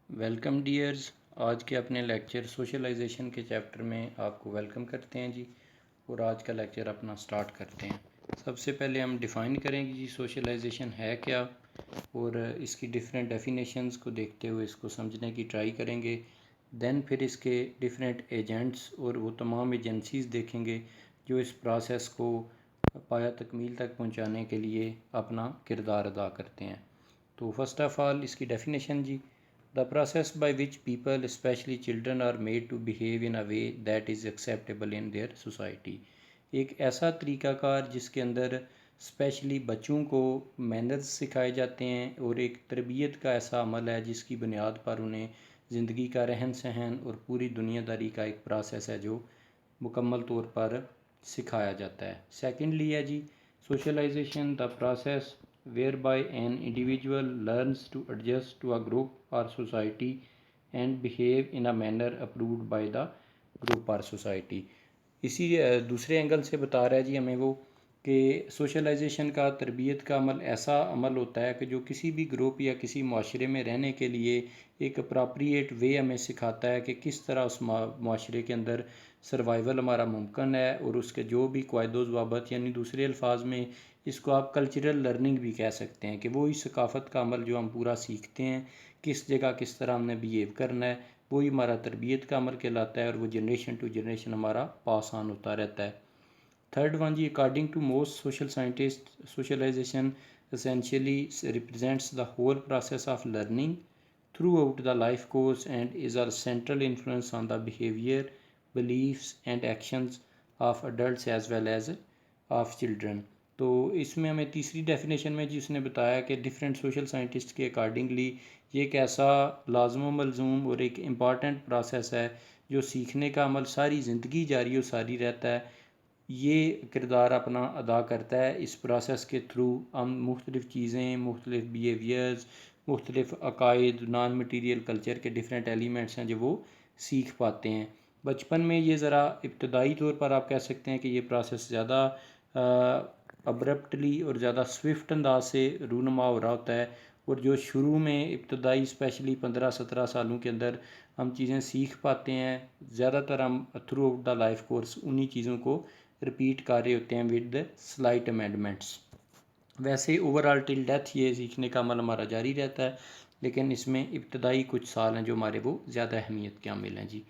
Welcome ڈیئرز، آج کے اپنے لیکچر سوشلائزیشن کے چیپٹر میں آپ کو ویلکم کرتے ہیں جی، اور آج کا لیکچر اپنا سٹارٹ کرتے ہیں۔ سب سے پہلے ہم ڈیفائن کریں گے جی سوشلائزیشن ہے کیا، اور اس کی ڈیفرنٹ ڈیفینیشنز کو دیکھتے ہوئے اس کو سمجھنے کی ٹرائی کریں گے۔ دین پھر اس کے ڈیفرنٹ ایجنٹس اور وہ تمام ایجنسیز دیکھیں گے جو اس پروسیس کو پایہ تکمیل تک پہنچانے کے لیے اپنا کردار ادا کرتے ہیں۔ تو فرسٹ آف آل اس کی ڈیفینیشن جی، the process by which people, especially children, are made to behave in a way that is acceptable in their society۔ ایک ایسا طریقہ کار جس کے اندر اسپیشلی بچوں کو مینرز سکھائے جاتے ہیں، اور ایک تربیت کا ایسا عمل ہے جس کی بنیاد پر انہیں زندگی کا رہن سہن اور پوری دنیا داری کا ایک پروسیس ہے جو مکمل طور پر سکھایا جاتا ہے۔ سیکنڈلی ہے جی socialisation, the process whereby an individual learns to adjust to a group or society and behave in a manner approved by the group or society۔ اسی دوسرے اینگل سے بتا رہا ہے جی ہمیں وہ کہ سوشلائزیشن کا تربیت کا عمل ایسا عمل ہوتا ہے کہ جو کسی بھی گروپ یا کسی معاشرے میں رہنے کے لیے ایک اپراپریٹ وے ہمیں سکھاتا ہے کہ کس طرح اس معاشرے کے اندر سروائیول ہمارا ممکن ہے، اور اس کے جو بھی قواعد و ضوابط، یعنی دوسرے الفاظ میں اس کو آپ کلچرل لرننگ بھی کہہ سکتے ہیں کہ وہی ثقافت کا عمل جو ہم پورا سیکھتے ہیں، کس جگہ کس طرح ہم نے بیہیو کرنا ہے، وہی ہمارا تربیت کا عمل کہلاتا ہے، اور وہ جنریشن ٹو جنریشن ہمارا پاس آن ہوتا رہتا ہے۔ تھرڈ ون جی، according to most social scientist, socialisation essentially represents the whole process of learning throughout the life course and is a central influence on the behavior, beliefs and actions of adults as well as of children۔ تو اس میں ہمیں تیسری definition میں جی اس نے بتایا کہ different social scientist کے اکارڈنگلی یہ ایک ایسا لازم و ملزوم اور ایک امپارٹنٹ پروسیس ہے جو سیکھنے کا عمل ساری زندگی جاری و ساری رہتا ہے۔ یہ کردار اپنا ادا کرتا ہے، اس پروسیس کے تھرو ہم مختلف چیزیں، مختلف بیہیویئرز، مختلف عقائد، نان مٹیریل کلچر کے ڈیفرنٹ ایلیمنٹس ہیں جو وہ سیکھ پاتے ہیں۔ بچپن میں یہ ذرا ابتدائی طور پر آپ کہہ سکتے ہیں کہ یہ پروسیس زیادہ ابرپٹلی اور زیادہ سوئفٹ انداز سے رونما ہو رہا ہوتا ہے، اور جو شروع میں ابتدائی اسپیشلی 15-17 سالوں کے اندر ہم چیزیں سیکھ پاتے ہیں، زیادہ تر ہم through out the life course انہی چیزوں کو رپیٹ کر رہے ہوتے ہیں ود سلائٹ امینڈمنٹس۔ ویسے اوور آل ٹل ڈیتھ یہ سیکھنے کا عمل ہمارا جاری رہتا ہے، لیکن اس میں ابتدائی کچھ سال ہیں جو ہمارے وہ زیادہ اہمیت کے حامل ہیں جی۔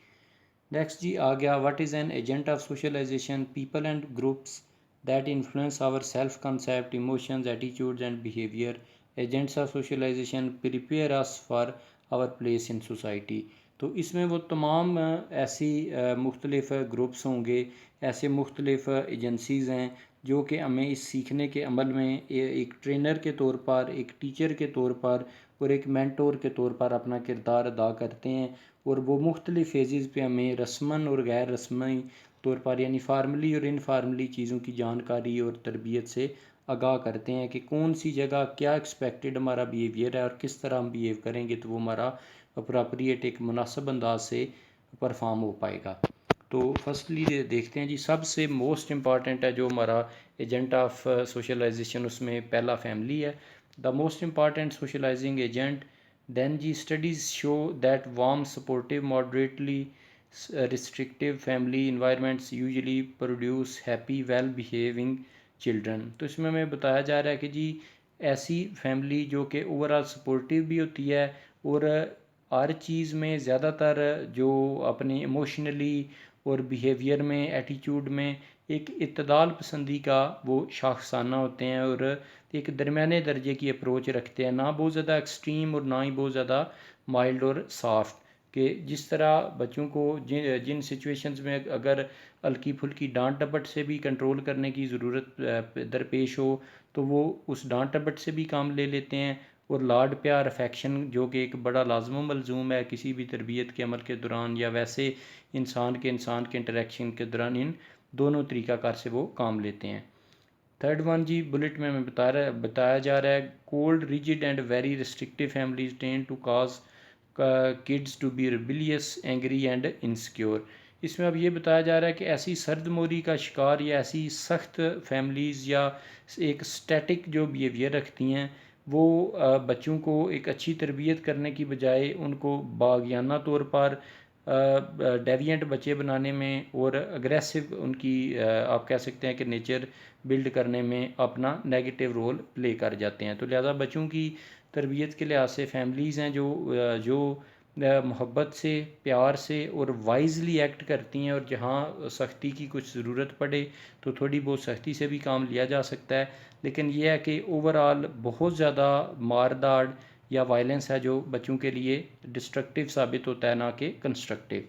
نیکسٹ جی آ گیا what is an agent of socialisation, people and groups that influence our self concept, emotions, attitudes and behaviour. Agents of socialisation prepare us for our place in society. تو اس میں وہ تمام ایسی مختلف گروپس ہوں گے، ایسے مختلف ایجنسیز ہیں جو کہ ہمیں اس سیکھنے کے عمل میں ایک ٹرینر کے طور پر، ایک ٹیچر کے طور پر اور ایک مینٹور کے طور پر اپنا کردار ادا کرتے ہیں، اور وہ مختلف فیزز پہ ہمیں رسماً اور غیر رسمی طور پر، یعنی فارملی اور انفارملی چیزوں کی جانکاری اور تربیت سے آگاہ کرتے ہیں کہ کون سی جگہ کیا ایکسپیکٹڈ ہمارا بیہیویئر ہے، اور کس طرح ہم بیہیو کریں گے تو وہ ہمارا اپراپریٹ ایک مناسب انداز سے پرفارم ہو پائے گا۔ تو فرسٹلی دیکھتے ہیں جی سب سے موسٹ امپارٹنٹ ہے جو ہمارا ایجنٹ آف سوشلائزیشن، اس میں پہلا فیملی ہے، the most important socialising agent. Then جی studies show that warm, supportive, moderately restrictive family environments usually produce happy, well behaving children. تو اس میں ہمیں بتایا جا رہا ہے کہ جی ایسی فیملی جو کہ اوور آل سپورٹیو بھی ہوتی ہے، اور ہر چیز میں زیادہ تر جو اپنے ایموشنلی اور بیہیویئر میں، ایٹیٹیوڈ میں ایک اعتدال پسندی کا وہ شاخسانہ ہوتے ہیں، اور ایک درمیانے درجے کی اپروچ رکھتے ہیں، نہ بہت زیادہ ایکسٹریم اور نہ ہی بہت زیادہ مائلڈ اور سافٹ، کہ جس طرح بچوں کو جن سچویشنز میں اگر ہلکی پھلکی ڈانٹ ڈپٹ سے بھی کنٹرول کرنے کی ضرورت درپیش ہو تو وہ اس ڈانٹ ڈپٹ سے بھی کام لے لیتے ہیں، اور لاڈ پیار افیکشن جو کہ ایک بڑا لازم و ملزوم ہے کسی بھی تربیت کے عمل کے دوران، یا ویسے انسان کے انٹریکشن کے دوران، ان دونوں طریقہ کار سے وہ کام لیتے ہیں۔ تھرڈ ون جی بلٹ میں ہمیں بتایا جا رہا ہے cold, rigid and very restrictive families tend to cause kids to be rebellious, angry and insecure. اس میں اب یہ بتایا جا رہا ہے کہ ایسی سرد موری کا شکار یا ایسی سخت فیملیز یا ایک سٹیٹک جو بیہیویئر رکھتی ہیں، وہ بچوں کو ایک اچھی تربیت کرنے کی بجائے ان کو باغیانہ طور پر ڈیوینٹ بچے بنانے میں اور اگریسو ان کی آپ کہہ سکتے ہیں کہ نیچر بلڈ کرنے میں اپنا نیگیٹو رول پلے کر جاتے ہیں. تو لہٰذا بچوں کی تربیت کے لحاظ سے فیملیز ہیں جو محبت سے، پیار سے اور وائزلی ایکٹ کرتی ہیں، اور جہاں سختی کی کچھ ضرورت پڑے تو تھوڑی بہت سختی سے بھی کام لیا جا سکتا ہے. لیکن یہ ہے کہ اوورآل بہت زیادہ مار داڑ یا وائلنس ہے جو بچوں کے لیے ڈسٹرکٹیو ثابت ہوتا ہے، نہ کہ کنسٹرکٹیو.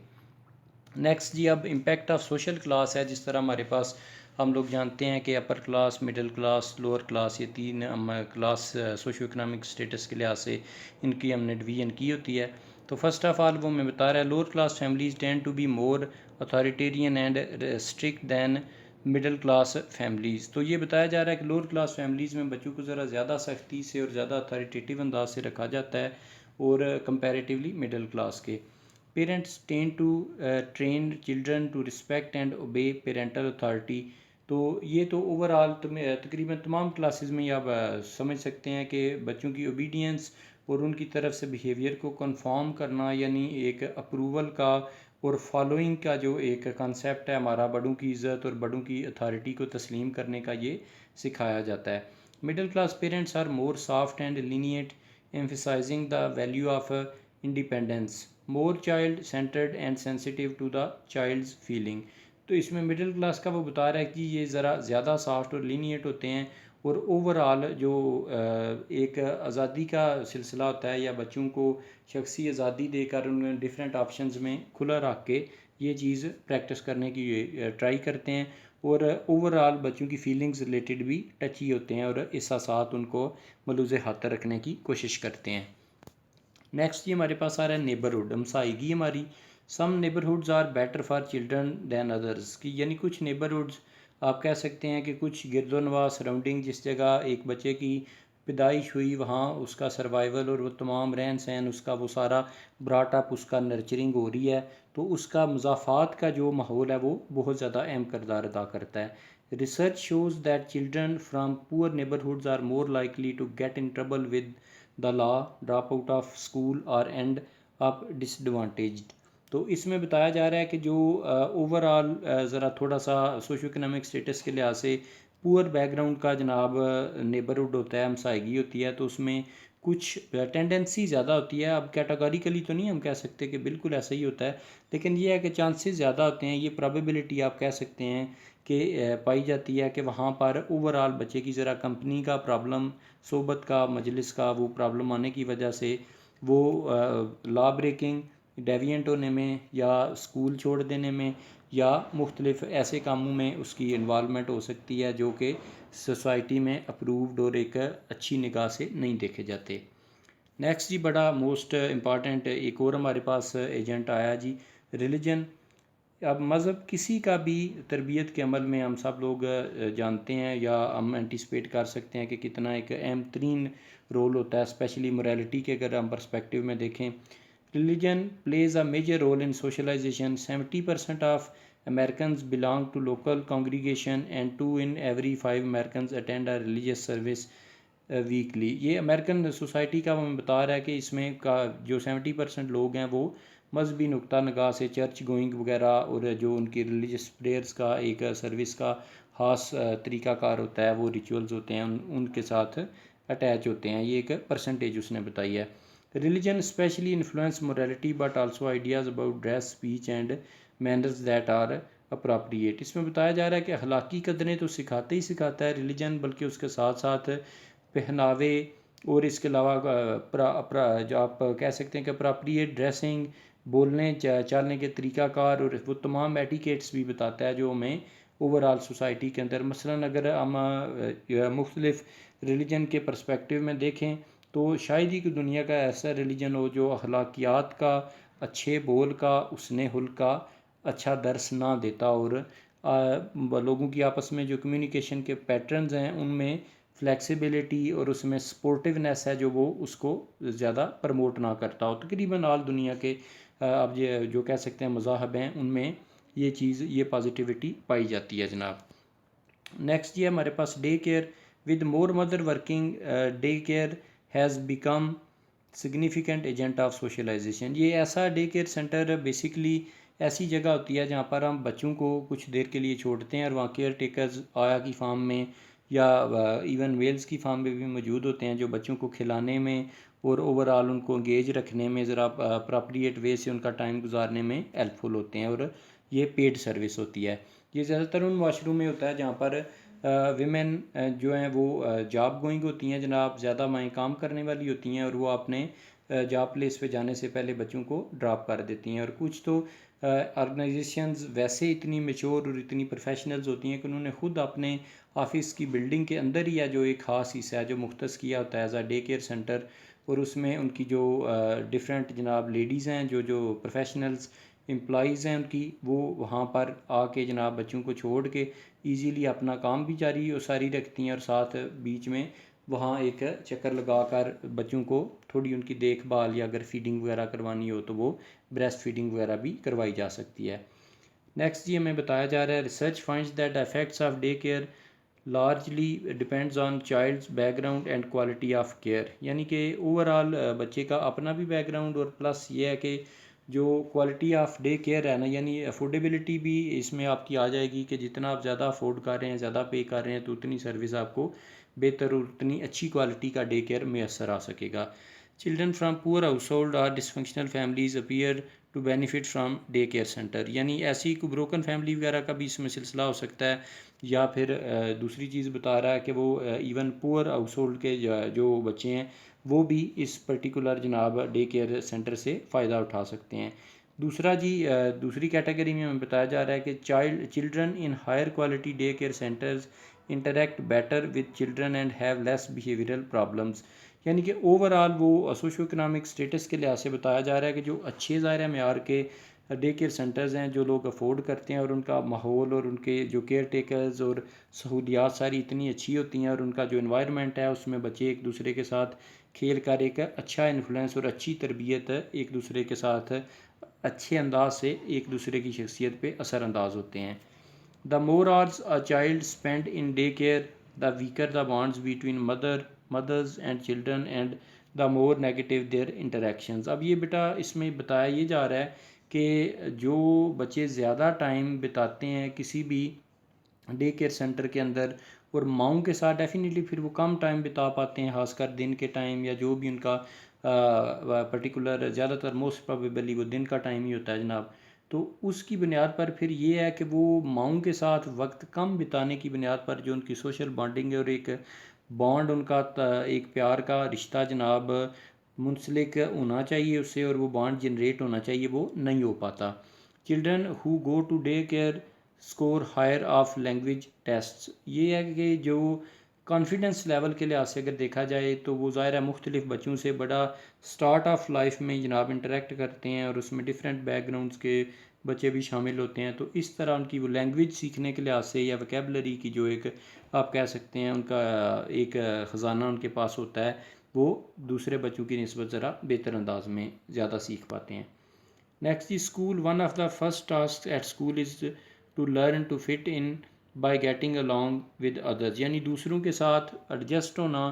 نیکسٹ جی، اب امپیکٹ آف سوشل کلاس ہے. جس طرح ہمارے پاس ہم لوگ جانتے ہیں کہ upper class, middle class, lower class, یہ تین کلاس سوشو اکنامک اسٹیٹس کے لحاظ سے ان کی ہم نے ڈویژن کی ہوتی ہے. تو فرسٹ آف آل وہ میں بتا رہا ہے، lower class families tend to be more authoritarian and strict than middle class families. تو یہ بتایا جا رہا ہے کہ لوور کلاس فیملیز میں بچوں کو ذرا زیادہ سختی سے اور زیادہ اتھارٹیٹیو انداز سے رکھا جاتا ہے اور کمپیریٹیولی مڈل کلاس کے. Parents tend to train children to respect and obey parental authority. تو یہ تو اوورآل تقریباً تمام کلاسز میں آپ سمجھ سکتے ہیں کہ بچوں کی اوبیڈینس اور ان کی طرف سے بیہیویئر کو کنفارم کرنا، یعنی ایک اپروول کا اور فالوئنگ کا جو ایک کانسیپٹ ہے ہمارا، بڑوں کی عزت اور بڑوں کی اتھارٹی کو تسلیم کرنے کا، یہ سکھایا جاتا ہے. Middle class parents are more soft and lenient emphasizing the value of independence, more child centered and sensitive to the child's feeling. تو اس میں مڈل کلاس کا وہ بتا رہا ہے کہ یہ ذرا زیادہ سافٹ اور لینیٹ ہوتے ہیں، اور اوورآل جو ایک آزادی کا سلسلہ ہوتا ہے یا بچوں کو شخصی آزادی دے کر انہیں ڈفرینٹ آپشنز میں کھلا رکھ کے یہ چیز پریکٹس کرنے کی ٹرائی کرتے ہیں، اور اوورآل بچوں کی فیلنگز ریلیٹڈ بھی ٹچی ہوتے ہیں اور احساسات ان کو ملوز ہاتھ رکھنے کی کوشش کرتے ہیں. نیکسٹ یہ ہمارے پاس آ رہا ہے نیبرہڈ، ہمسائیگی ہماری. سم نیبرہڈز آر بیٹر فار چلڈرن دین ادرس، کی یعنی کچھ نیبرہڈز آپ کہہ سکتے ہیں کہ کچھ گرد و نواح سراؤنڈنگ، جس جگہ ایک بچے کی پیدائش ہوئی وہاں اس کا سروائیول اور وہ تمام رہن سہن اس کا وہ سارا براٹ اپ، اس کا نرچرنگ ہو رہی ہے، تو اس کا مضافات کا جو ماحول ہے وہ بہت زیادہ اہم کردار ادا کرتا ہے. Research shows that children from poor neighbourhoods are more likely to get in trouble with the law, drop out of school اور اینڈ اپ ڈس ایڈوانٹیجڈ. تو اس میں بتایا جا رہا ہے کہ جو اوورآل ذرا تھوڑا سا سوشو اکنامک اسٹیٹس کے لحاظ سے پور بیک گراؤنڈ کا جناب نیبرہڈ ہوتا ہے، ہمسائیگی ہوتی ہے، تو اس میں کچھ ٹینڈنسی زیادہ ہوتی ہے. اب کیٹاگوریکلی تو نہیں ہم کہہ سکتے کہ بالکل ایسا ہی ہوتا ہے، لیکن یہ ہے کہ چانسز زیادہ ہوتے ہیں، یہ پرابیبلٹی آپ کہہ سکتے ہیں کہ پائی جاتی ہے کہ وہاں پر اوورآل بچے کی ذرا کمپنی کا پرابلم، صحبت کا، مجلس کا وہ پرابلم آنے کی وجہ سے وہ لا بریکنگ، ڈیوینٹ ہونے میں یا اسکول چھوڑ دینے میں یا مختلف ایسے کاموں میں اس کی انوالومنٹ ہو سکتی ہے جو کہ سوسائٹی میں اپرووڈ اور ایک اچھی نگاہ سے نہیں دیکھے جاتے. نیکسٹ جی، بڑا موسٹ امپارٹنٹ ایک اور ہمارے پاس ایجنٹ آیا جی، ریلیجن. اب مذہب کسی کا بھی تربیت کے عمل میں ہم سب لوگ جانتے ہیں یا ہم انٹیسپیٹ کر سکتے ہیں کہ کتنا ایک اہم ترین رول ہوتا ہے، اسپیشلی موریلٹی کے اگر ہم پرسپیکٹیو میں دیکھیں. Religion plays a major role in socialisation. 70% of Americans belong to local congregation and 2 in every 5 Americans attend a religious service weekly. یہ امریکن سوسائٹی کا ہمیں بتا رہا ہے کہ اس میں کا جو 70% لوگ ہیں وہ مذہبی نقطہ نگاہ سے چرچ گوئنگ وغیرہ اور جو ان کی ریلیجس پریئرز کا ایک سروس کا خاص طریقہ کار ہوتا ہے، وہ ریچولز ہوتے ہیں، ان کے ساتھ اٹیچ ہوتے ہیں. یہ ایک پرسنٹیج اس نے بتائی ہے. Religion especially influence morality but also ideas about dress, speech and manners that are appropriate. اس میں بتایا جا رہا ہے کہ اخلاقی قدریں تو سکھاتے ہی سکھاتا ہے ریلیجن، بلکہ اس کے ساتھ ساتھ پہناوے اور اس کے علاوہ جو آپ کہہ سکتے ہیں کہ اپراپریٹ ڈریسنگ، بولنے چالنے کے طریقہ کار اور وہ تمام ایٹیکیٹس بھی بتاتا ہے جو ہمیں اوورآل سوسائٹی کے اندر، مثلاً اگر ہم مختلف ریلیجن کے پرسپیکٹیو میں دیکھیں تو شاید ہی کہ دنیا کا ایسا ریلیجن ہو جو اخلاقیات کا، اچھے بول کا، حسن خلق کا اچھا درس نہ دیتا، اور لوگوں کی آپس میں جو کمیونیکیشن کے پیٹرنز ہیں ان میں فلیکسیبلٹی اور اس میں سپورٹیونیس ہے جو وہ اس کو زیادہ پروموٹ نہ کرتا ہو. تقریباً آل دنیا کے اب یہ جو کہہ سکتے ہیں مذاہب ہیں ان میں یہ چیز، یہ پازیٹیوٹی پائی جاتی ہے جناب. نیکسٹ یہ ہمارے پاس day care. With more mother working, day care has become significant agent of socialization. یہ ایسا ڈے کیئر سینٹر بیسکلی ایسی جگہ ہوتی ہے جہاں پر ہم بچوں کو کچھ دیر کے لیے چھوڑتے ہیں اور وہاں کیئر ٹیکرز آیا کی فارم میں یا ایون ویلز کی فارم میں بھی موجود ہوتے ہیں جو بچوں کو کھلانے میں اور اوور آل ان کو انگیج رکھنے میں ذرا اپراپریٹ وے سے ان کا ٹائم گزارنے میں ہیلپ فل ہوتے ہیں، اور یہ پیڈ سروس ہوتی ہے۔ یہ زیادہ تر ان معاشروں میں ہوتا ہے جہاں پر ویمن جو ہیں وہ جاب گوئنگ ہوتی ہیں جناب، زیادہ مائیں کام کرنے والی ہوتی ہیں، اور وہ اپنے جاب پلیس پہ جانے سے پہلے بچوں کو ڈراپ کر دیتی ہیں۔ اور کچھ تو آرگنائزیشنز ویسے اتنی میچور اور اتنی پروفیشنلز ہوتی ہیں کہ انہوں نے خود اپنے آفس کی بلڈنگ کے اندر ہی جو ایک خاص حصہ ہے جو مختص کیا ہوتا ہے as a day care centre, اور اس میں ان کی جو ڈفرینٹ جناب لیڈیز ہیں جو پروفیشنلز امپلائیز ہیں ان کی، وہ وہاں پر آ کے جناب بچوں کو چھوڑ کے ایزیلی اپنا کام بھی جاری اور ساری رکھتی ہیں، اور ساتھ بیچ میں وہاں ایک چکر لگا کر بچوں کو تھوڑی ان کی دیکھ بھال یا اگر فیڈنگ وغیرہ کروانی ہو تو وہ بریسٹ فیڈنگ وغیرہ بھی کروائی جا سکتی ہے۔ نیکسٹ یہ ہمیں بتایا جا رہا ہے research finds that affects of day care largely depends on child's back ground and quality of care, یعنی کہ اوور آل بچے کا اپنا بھی بیک گراؤنڈ اور پلس یہ ہے کہ جو کوالٹی آف ڈے کیئر ہے نا، یعنی افورڈیبلٹی بھی اس میں آپ کی آ جائے گی کہ جتنا آپ زیادہ افورڈ کر رہے ہیں، زیادہ پے کر رہے ہیں تو اتنی سروس آپ کو بہتر اور اتنی اچھی کوالٹی کا ڈے کیئر میسر آ سکے گا۔ Children from poor household اور dysfunctional families appear to benefit from day care centre, یعنی ایسی کوئی بروکن فیملی وغیرہ کا بھی اس میں سلسلہ ہو سکتا ہے، یا پھر دوسری چیز بتا رہا ہے کہ وہ ایون پور ہاؤس ہولڈ کے جو بچے ہیں وہ بھی اس پرٹیکولر جناب ڈے کیئر سینٹر سے فائدہ اٹھا سکتے ہیں۔ دوسرا جی دوسری کیٹیگری میں ہمیں بتایا جا رہا ہے کہ children in higher quality day care centres interact better with children and have less behavioural problems, یعنی کہ اوور آل وہ سوشو اکنامک اسٹیٹس کے لحاظ سے بتایا جا رہا ہے کہ جو اچھے ظاہر معیار کے ڈے کیئر سینٹرز ہیں جو لوگ افورڈ کرتے ہیں اور ان کا ماحول اور ان کے جو کیئر ٹیکرز اور سہولیات ساری اتنی اچھی ہوتی ہیں، اور ان کا جو انوائرمنٹ ہے اس میں بچے ایک دوسرے کے ساتھ کھیل کر ایک اچھا انفلوئنس اور اچھی تربیت ایک دوسرے کے ساتھ اچھے انداز سے ایک دوسرے کی شخصیت پہ اثر انداز ہوتے ہیں۔ دا مور آرز a child spent in day care, the weaker the bonds between mothers and children and the more negative their interactions۔ اب یہ بیٹا اس میں بتایا یہ جا رہا ہے کہ جو بچے زیادہ ٹائم بتاتے ہیں کسی بھی ڈے کیئر سینٹر کے اندر اور ماؤں کے ساتھ ڈیفینیٹلی پھر وہ کم ٹائم بتا پاتے ہیں، خاص کر دن کے ٹائم یا جو بھی ان کا پرٹیکولر زیادہ تر موسٹ پروبیبلی وہ دن کا ٹائم ہی ہوتا ہے جناب، تو اس کی بنیاد پر پھر یہ ہے کہ وہ ماؤں کے ساتھ وقت کم بتانے کی بنیاد پر جو ان کی سوشل بانڈنگ ہے اور ایک بانڈ ان کا ایک پیار کا رشتہ جناب منسلک ہونا چاہیے اس سے، اور وہ بانڈ جنریٹ ہونا چاہیے، وہ نہیں ہو پاتا۔ Children who go to day care score higher of language tests, یہ ہے کہ جو کانفیڈنس لیول کے لحاظ سے اگر دیکھا جائے تو وہ ظاہر ہے مختلف بچوں سے بڑا سٹارٹ آف لائف میں جناب انٹریکٹ کرتے ہیں، اور اس میں ڈفرینٹ بیک گراؤنڈس کے بچے بھی شامل ہوتے ہیں، تو اس طرح ان کی وہ لینگویج سیکھنے کے لحاظ سے یا ویکیبلری کی جو ایک آپ کہہ سکتے ہیں ان کا ایک خزانہ ان کے پاس ہوتا ہے، وہ دوسرے بچوں کی نسبت ذرا بہتر انداز میں زیادہ سیکھ پاتے ہیں۔ نیکسٹ جی school, one of the first task at school is to learn to fit in by getting along with others, یعنی دوسروں کے ساتھ ایڈجسٹ ہونا،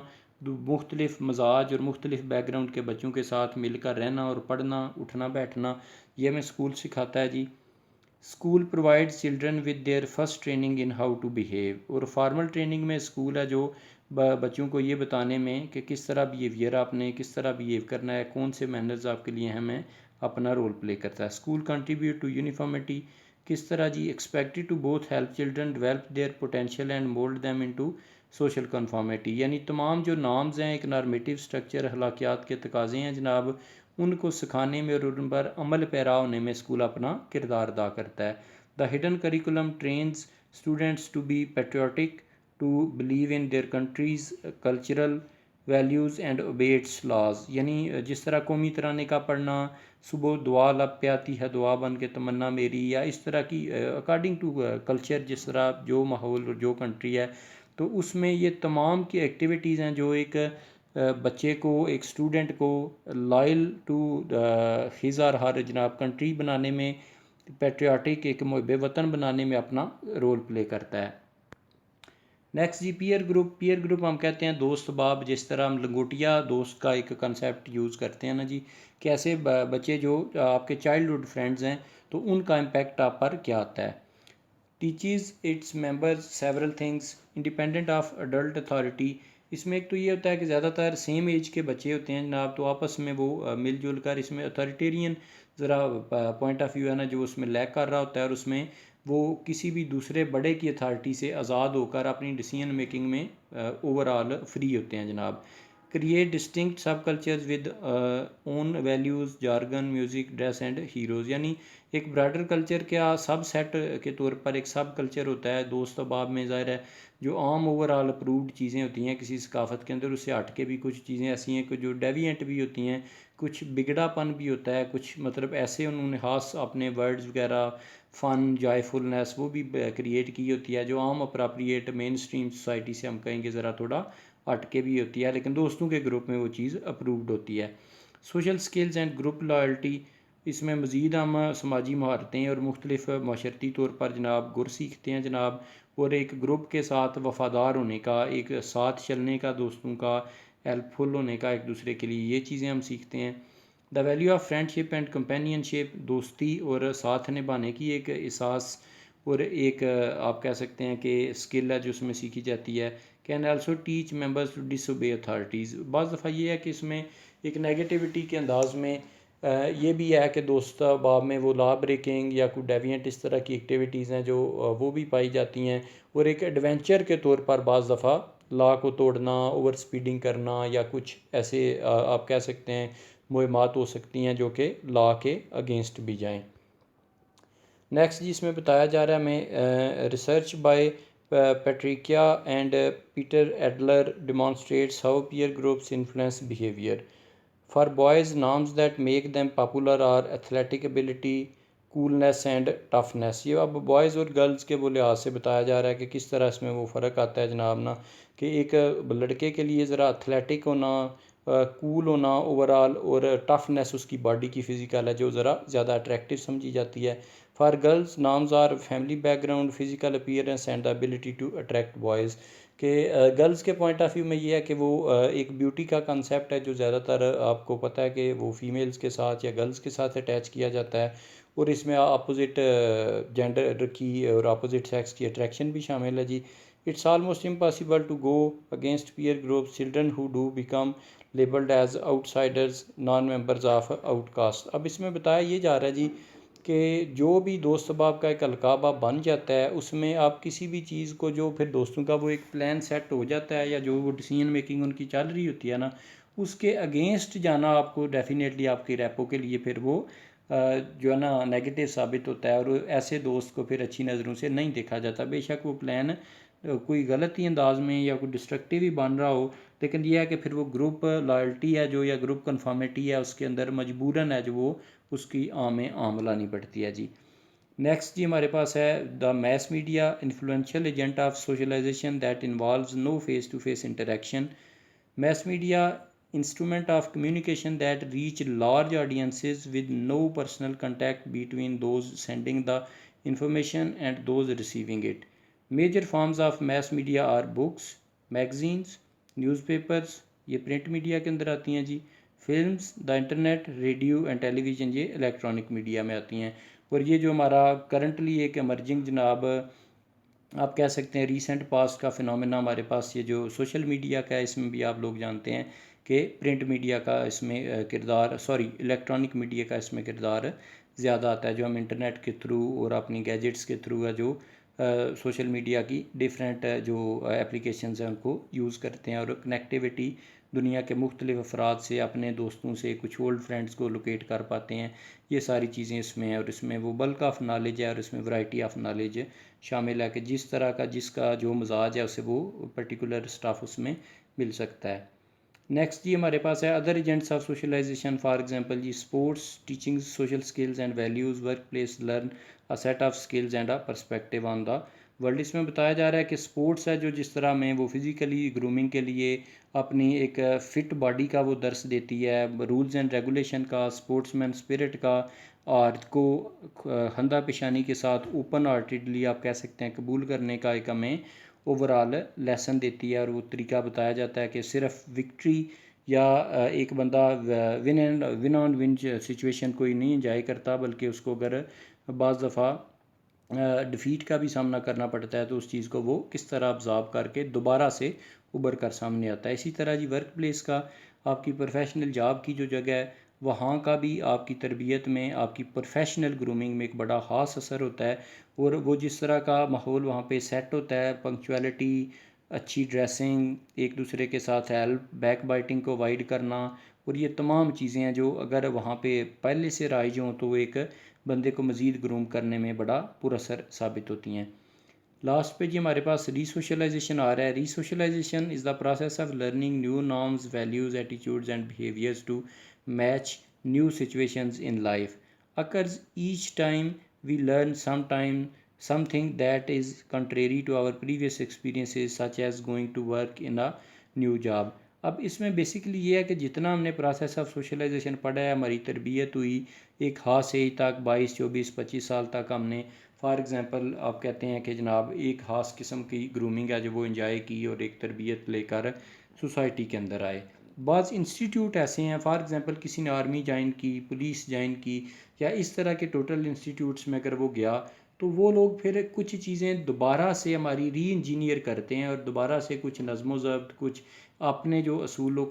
مختلف مزاج اور مختلف بیک گراؤنڈ کے بچوں کے ساتھ مل کر رہنا اور پڑھنا اٹھنا بیٹھنا، یہ ہمیں اسکول سکھاتا ہے جی۔ School provide children with their first training in how to behave, اور فارمل ٹریننگ میں اسکول ہے جو بچوں کو یہ بتانے میں کہ کس طرح بیہیویئر آپ نے کس طرح بیہیو کرنا ہے، کون سے مینرز آپ کے لیے اہم ہیں، اپنا رول پلے کرتا ہے۔ اسکول کنٹریبیوٹ ٹو یونیفارمٹی، کس طرح جی expected to both help children develop their potential and mould them into social conformity, یعنی تمام جو نارمز ہیں ایک نارمیٹیو سٹرکچر اخلاقیات کے تقاضے ہیں جناب، ان کو سکھانے میں اور ان پر عمل پیرا ہونے میں اسکول اپنا کردار ادا کرتا ہے۔ The hidden curriculum trains students to be patriotic, to believe in their country's cultural values and obey its laws, یعنی جس طرح قومی ترانے کا پڑھنا، صبح دعا لب پہ آتی ہے دعا بن کے تمنا میری، یا اس طرح کی اکارڈنگ ٹو کلچر جس طرح جو ماحول اور جو کنٹری ہے، تو اس میں یہ تمام کی ایکٹیویٹیز ہیں جو ایک بچے کو ایک اسٹوڈنٹ کو لائل ٹو ہز اور ہر جناب کنٹری بنانے میں، پیٹریاٹک ایک محب وطن بنانے میں اپنا رول پلے کرتا ہے۔ نیکسٹ جی پیئر گروپ ہم کہتے ہیں دوست باب، جس طرح ہم لنگوٹیا دوست کا ایک کنسیپٹ یوز کرتے ہیں نا جی، کہ ایسے بچے جو آپ کے چائلڈ ہوڈ فرینڈز ہیں تو ان کا امپیکٹ آپ پر کیا آتا ہے. Teaches its members several things independent of adult authority. اس میں ایک تو یہ ہوتا ہے کہ زیادہ تر سیم ایج کے بچے ہوتے ہیں جناب، تو آپس میں وہ مل جل کر، اس میں اتھارٹیرین ذرا پوائنٹ آف ویو ہے نا جو اس میں لیک کر رہا ہوتا ہے، اور اس میں وہ کسی بھی دوسرے بڑے کی اتھارٹی سے آزاد ہو کر اپنی ڈیسیژن میکنگ میں اوور آل فری ہوتے ہیں جناب. Create distinct sub cultures with own values jargon music dress and heroes. یعنی ایک براڈر کلچر کا سب سیٹ کے طور پر ایک سب کلچر ہوتا ہے دوست احباب میں، ظاہر ہے جو عام اوور آل اپرووڈ چیزیں ہوتی ہیں کسی ثقافت کے اندر، اس سے ہٹ کے بھی کچھ چیزیں ایسی ہیں کہ جو ڈیوینٹ بھی ہوتی ہیں، کچھ بگڑا پن بھی ہوتا ہے، کچھ مطلب ایسے انہوں نے خاص اپنے ورڈز وغیرہ فن جائے فلنس وہ بھی کریٹ کی ہوتی ہے، جو عام اپراپریٹ مین اسٹریم سوسائٹی سے ہم کہیں گے ذرا تھوڑا ہٹ کے بھی ہوتی ہے، لیکن دوستوں کے گروپ میں وہ چیز اپرووڈ ہوتی ہے. Social skills and group loyalty. اس میں مزید ہم سماجی مہارتیں اور مختلف معاشرتی طور پر جناب گر سیکھتے ہیں جناب، اور ایک گروپ کے ساتھ وفادار ہونے کا، ایک ساتھ چلنے کا، دوستوں کا ہیلپ فل ہونے کا ایک دوسرے کے لیے، یہ چیزیں ہم سیکھتے ہیں. The value of friendship and companionship. دوستی اور ساتھ نبھانے کی ایک احساس اور ایک آپ کہہ سکتے ہیں کہ اسکل ہے جو اس میں سیکھی جاتی ہے. Can also teach members to disobey authorities. بعض دفعہ یہ ہے کہ اس میں ایک نیگیٹیوٹی کے انداز میں یہ بھی ہے کہ دوست احباب میں وہ لا بریکنگ یا کوئی ڈیوینٹ اس طرح کی ایکٹیویٹیز ہیں جو وہ بھی پائی جاتی ہیں، اور ایک ایڈونچر کے طور پر بعض دفعہ لا کو توڑنا، اوور سپیڈنگ کرنا، یا کچھ ایسے آپ کہہ سکتے ہیں مہمات ہو سکتی ہیں جو کہ لا کے اگینسٹ بھی جائیں. نیکسٹ جی اس میں بتایا جا رہا ہے ہمیں research by Patricia and Peter Adler demonstrates how peer groups influence behaviour. For boys norms that make them popular are athletic ability coolness and toughness. یہ اب بوائز اور گرلز کے وہ لحاظ سے بتایا جا رہا ہے کہ کس طرح اس میں وہ فرق آتا ہے جناب نا، کہ ایک لڑکے کے لیے ذرا ایتھلیٹک ہونا، کول ہونا اوور آل، اور ٹفنس اس کی باڈی کی فزیکل ہے جو ذرا زیادہ اٹریکٹیو سمجھی جاتی ہے. For girls norms are family background physical appearance and the ability to attract boys. کہ گرلز کے پوائنٹ آف ویو میں یہ ہے کہ وہ ایک بیوٹی کا کنسیپٹ ہے جو زیادہ تر آپ کو پتہ ہے کہ وہ فیمیلز کے ساتھ یا گرلز کے ساتھ اٹیچ کیا جاتا ہے، اور اس میں اپوزٹ جینڈر کی اور اپوزٹ سیکس کی اٹریکشن بھی شامل ہے جی. It's almost impossible to go against peer group children who do become labelled as outsiders non members of outcast. اب اس میں بتایا یہ جا رہا ہے جی کہ جو بھی دوست احباب کا ایک القاب آپ بن جاتا ہے، اس میں آپ کسی بھی چیز کو جو پھر دوستوں کا وہ ایک پلان سیٹ ہو جاتا ہے یا جو وہ ڈیسیژن میکنگ ان کی چل رہی ہوتی ہے نا، اس کے اگینسٹ جانا آپ کو ڈیفینیٹلی آپ کے ریپو کے لیے پھر وہ جو ہے نا نیگیٹو ثابت ہوتا ہے، اور ایسے دوست کو پھر اچھی نظروں سے نہیں دیکھا جاتا. بے شک وہ پلان کوئی غلط ہی انداز میں یا کوئی ڈسٹرکٹیو ہی بن رہا ہو، لیکن یہ ہے کہ پھر وہ گروپ لائلٹی ہے جو، یا گروپ کنفارمیٹی ہے اس کے اندر مجبوراً ہے جو وہ اس کی عام لانی پڑتی ہے جی. نیکسٹ جی ہمارے پاس ہے the mass media influential agent of socialisation that involves no face to face interaction. Mass media instrument of communication that reach large audiences with no personal contact between those sending the information and those receiving it. Major forms of mass media are books, magazines, newspapers, یہ print media کے اندر آتی ہیں جی، films, the internet, radio and television یہ electronic media میں آتی ہیں. اور یہ جو ہمارا کرنٹلی ایک ایمرجنگ جناب آپ کہہ سکتے ہیں ریسنٹ پاسٹ کا فنومینا ہمارے پاس یہ جو سوشل میڈیا کا ہے، اس میں بھی آپ لوگ جانتے ہیں کہ پرنٹ میڈیا کا اس میں کردار، الیکٹرانک میڈیا کا اس میں کردار زیادہ آتا ہے، جو ہم انٹرنیٹ کے تھرو اور اپنی گیجٹس کے تھرو ہے جو سوشل میڈیا کی ڈیفرنٹ جو اپلیکیشنز ہیں ان کو یوز کرتے ہیں، اور کنیکٹیوٹی دنیا کے مختلف افراد سے، اپنے دوستوں سے، کچھ اولڈ فرینڈز کو لوکیٹ کر پاتے ہیں. یہ ساری چیزیں اس میں ہیں، اور اس میں وہ بلک آف نالج ہے، اور اس میں ورائٹی آف نالج شامل ہے کہ جس طرح کا جس کا جو مزاج ہے اسے وہ پرٹیکولر اسٹاف اس میں مل سکتا ہے. نیکسٹ جی ہمارے پاس ہے other agents of socialisation. For example جی sports teaching social skills and values, workplace learn a set of skills and a perspective on the world. اس میں بتایا جا رہا ہے کہ اسپورٹس ہے جو جس طرح میں وہ فزیکلی گرومنگ کے لیے اپنی ایک فٹ باڈی کا وہ درس دیتی ہے، رولز اینڈ ریگولیشن کا، اسپورٹس مین اسپرٹ کا، آرٹ کو خندہ پیشانی کے ساتھ اوپن ہارٹیڈلی آپ کہہ سکتے ہیں قبول کرنے کا ایک ہمیں اوور آل لیسن دیتی ہے، اور وہ طریقہ بتایا جاتا ہے کہ صرف وکٹری یا ایک بندہ ون آن ون سچویشن کوئی نہیں انجوائے کرتا، بلکہ اس کو اگر بعض دفعہ ڈیفیٹ کا بھی سامنا کرنا پڑتا ہے تو اس چیز کو وہ کس طرح ابزارب کر کے دوبارہ سے ابھر کر سامنے آتا ہے۔ اسی طرح جی ورک پلیس کا، آپ کی پروفیشنل جاب کی جو جگہ ہے وہاں کا بھی آپ کی تربیت میں، آپ کی پروفیشنل گرومنگ میں ایک بڑا خاص اثر ہوتا ہے، اور وہ جس طرح کا ماحول وہاں پہ سیٹ ہوتا ہے، پنکچویلٹی، اچھی ڈریسنگ، ایک دوسرے کے ساتھ ہیلپ، بیک بائٹنگ کو اوائڈ کرنا، اور یہ تمام چیزیں ہیں جو اگر وہاں پہ پہلے سے رائج ہوں تو وہ ایک بندے کو مزید گروم کرنے میں بڑا پر اثر ثابت ہوتی ہیں۔ لاسٹ پہ جی ہمارے پاس ری سوشلائزیشن آ رہا ہے۔ Resocialisation is the process of learning new norms, values, attitudes and behaviours to match new situations in life occurs each time we learn something that is contrary to our previous experiences, such as going to work in a new job۔ اب اس میں basically یہ ہے کہ جتنا ہم نے process of socialization پڑھا ہے، ہماری تربیت ہوئی ایک خاص ایج تک، 22 24 25 سال تک، ہم نے فار ایگزامپل آپ کہتے ہیں کہ جناب ایک خاص قسم کی گرومنگ ہے جو وہ انجوائے کی اور ایک تربیت لے کر سوسائٹی کے اندر آئے۔ بعض انسٹیٹیوٹ ایسے ہیں، فار ایگزامپل کسی نے آرمی جوائن کی، پولیس جوائن کی، یا اس طرح کے ٹوٹل انسٹیٹیوٹس میں اگر وہ گیا تو وہ لوگ پھر کچھ چیزیں دوبارہ سے ہماری ری انجینئر کرتے ہیں، اور دوبارہ سے کچھ نظم و ضبط، کچھ اپنے جو اصول و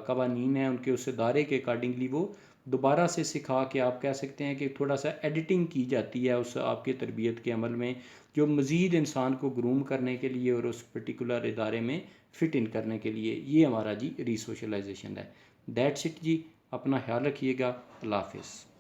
قوانین ہیں ان کے اس ادارے کے اکارڈنگلی وہ دوبارہ سے سکھا کے، آپ کہہ سکتے ہیں کہ تھوڑا سا ایڈیٹنگ کی جاتی ہے اس آپ کے تربیت کے عمل میں، جو مزید انسان کو گروم کرنے کے لیے اور اس پرٹیکولر ادارے میں فٹ ان کرنے کے لیے، یہ ہمارا جی ری سوشلائزیشن ہے۔ دیٹس اٹ جی، اپنا خیال رکھیے گا، اللہ حافظ۔